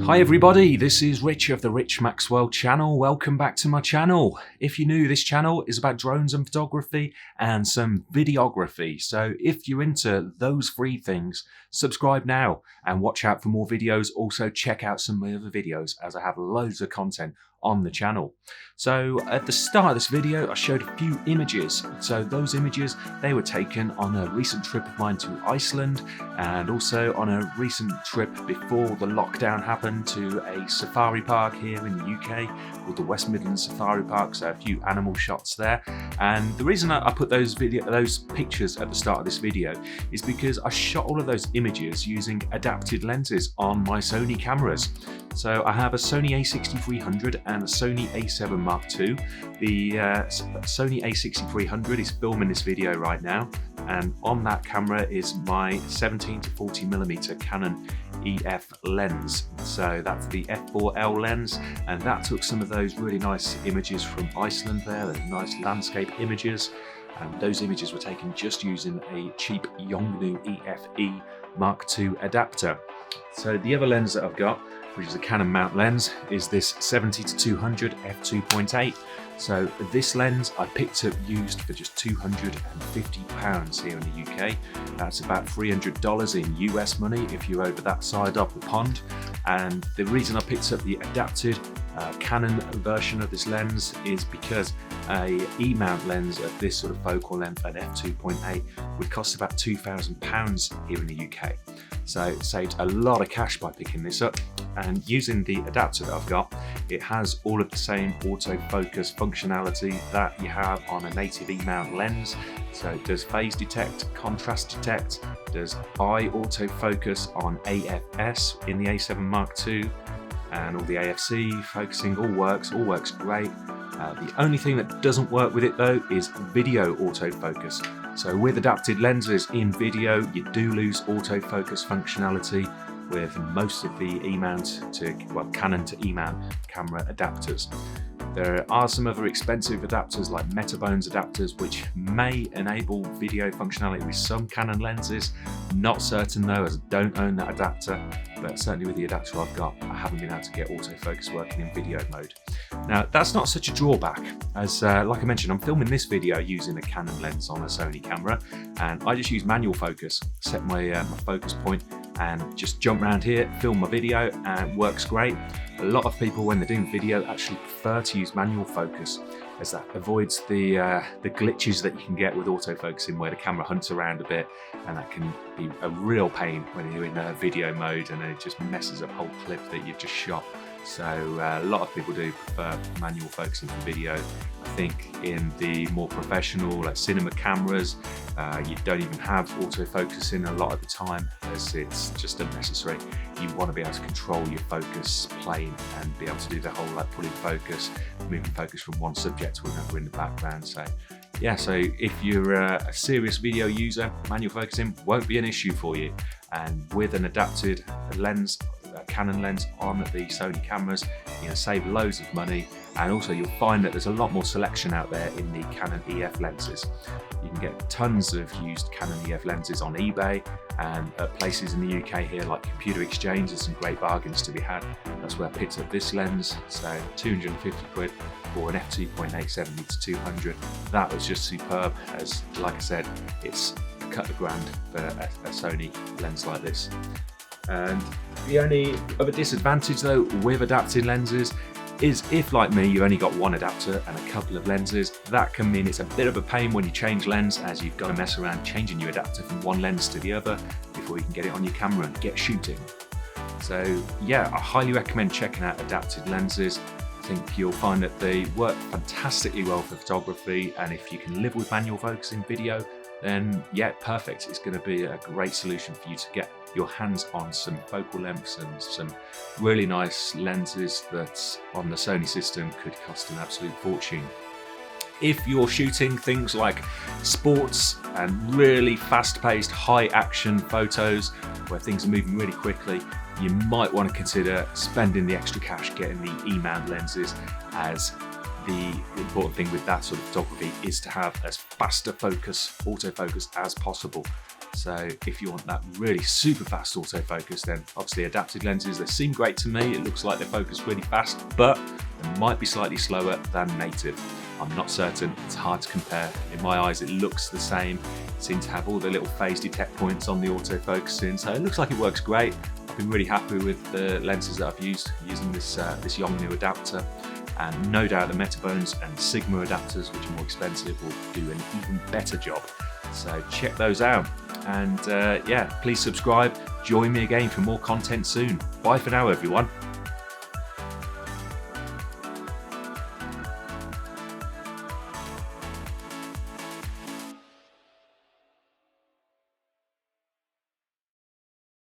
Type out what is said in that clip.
Hi everybody, this is Rich of the Rich Maxwell channel. Welcome back to my channel. If you're new, this channel is about drones and photography and some videography. So if you're into those three things, subscribe now and watch out for more videos. Also check out some of my other videos as I have loads of content on the channel. So at the start of this video, I showed a few images. So those images, they were taken on a recent trip of mine to Iceland and also on a recent trip before the lockdown happened to a safari park here in the UK called the West Midlands Safari Park. So a few animal shots there. And the reason I put those pictures at the start of this video is because I shot all of those images using adapted lenses on my Sony cameras. So I have a Sony A6300 and a Sony A7 Mark II. The Sony A6300 is filming this video right now, and on that camera is my 17 to 40mm Canon EF lens. So that's the f4L lens, and that took some of those really nice images from Iceland there, the nice landscape images. And those images were taken just using a cheap Yongnuo EFE Mark II adapter. So the other lens that I've got, which is a Canon mount lens, is this 70 to 200 f2.8. So this lens I picked up used for just £250 here in the UK. That's about $300 in US money if you're over that side of the pond. And the reason I picked up the adapted Canon version of this lens is because a E-mount lens at this sort of focal length at f2.8 would cost about £2,000 here in the UK. So it saved a lot of cash by picking this up. And using the adapter that I've got, it has all of the same autofocus functionality that you have on a native E-mount lens. So it does phase detect, contrast detect, does eye autofocus on AFS in the A7 Mark II, and all the AFC focusing all works great. The only thing that doesn't work with it though is video autofocus. So with adapted lenses in video, you do lose autofocus functionality with most of the Canon to E-mount camera adapters. There are some other expensive adapters like Metabones adapters which may enable video functionality with some Canon lenses. Not certain though, as I don't own that adapter, but certainly with the adapter I've got, I haven't been able to get autofocus working in video mode. Now that's not such a drawback, as like I mentioned, I'm filming this video using a Canon lens on a Sony camera, and I just use manual focus, set my focus point and just jump around here, film my video, and it works great. A lot of people when they're doing video actually prefer to use manual focus, as that avoids the glitches that you can get with autofocusing where the camera hunts around a bit, and that can be a real pain when you're in video mode and it just messes up a whole clip that you've just shot. So a lot of people do prefer manual focusing for video. I think in the more professional like cinema cameras, you don't even have autofocusing a lot of the time, as it's just unnecessary. You want to be able to control your focus plane and be able to do the whole like pulling focus, moving focus from one subject to another in the background. So yeah, so if you're a serious video user, manual focusing won't be an issue for you. And with an adapted lens, Canon lens on the Sony cameras, you're going to save loads of money, and also you'll find that there's a lot more selection out there in the Canon EF lenses. You can get tons of used Canon EF lenses on eBay, and at places in the UK here like Computer Exchange, there's some great bargains to be had. That's where I picked up this lens, so £250 for an f2.8 70 to 200. That was just superb, as like I said, it's a couple of grand for a Sony lens like this. And the only other disadvantage though with adapted lenses is if, like me, you only got one adapter and a couple of lenses, that can mean it's a bit of a pain when you change lens, as you've got to mess around changing your adapter from one lens to the other before you can get it on your camera and get shooting. So yeah, I highly recommend checking out adapted lenses. I think you'll find that they work fantastically well for photography, and if you can live with manual focusing video, then yeah, perfect. It's going to be a great solution for you to get your hands on some focal lengths and some really nice lenses that on the Sony system could cost an absolute fortune. If you're shooting things like sports and really fast-paced, high-action photos where things are moving really quickly, you might want to consider spending the extra cash getting the E-mount lenses, as the important thing with that sort of photography is to have as fast a focus, autofocus as possible. So if you want that really super fast autofocus, then obviously adapted lenses, they seem great to me. It looks like they focus really fast, but they might be slightly slower than native. I'm not certain, it's hard to compare. In my eyes, it looks the same. It seems to have all the little phase detect points on the autofocusing, so it looks like it works great. I've been really happy with the lenses that I've used using this Yongnuo adapter, and no doubt the Metabones and Sigma adapters, which are more expensive, will do an even better job. So check those out, and yeah, please subscribe. Join me again for more content soon. Bye for now, everyone.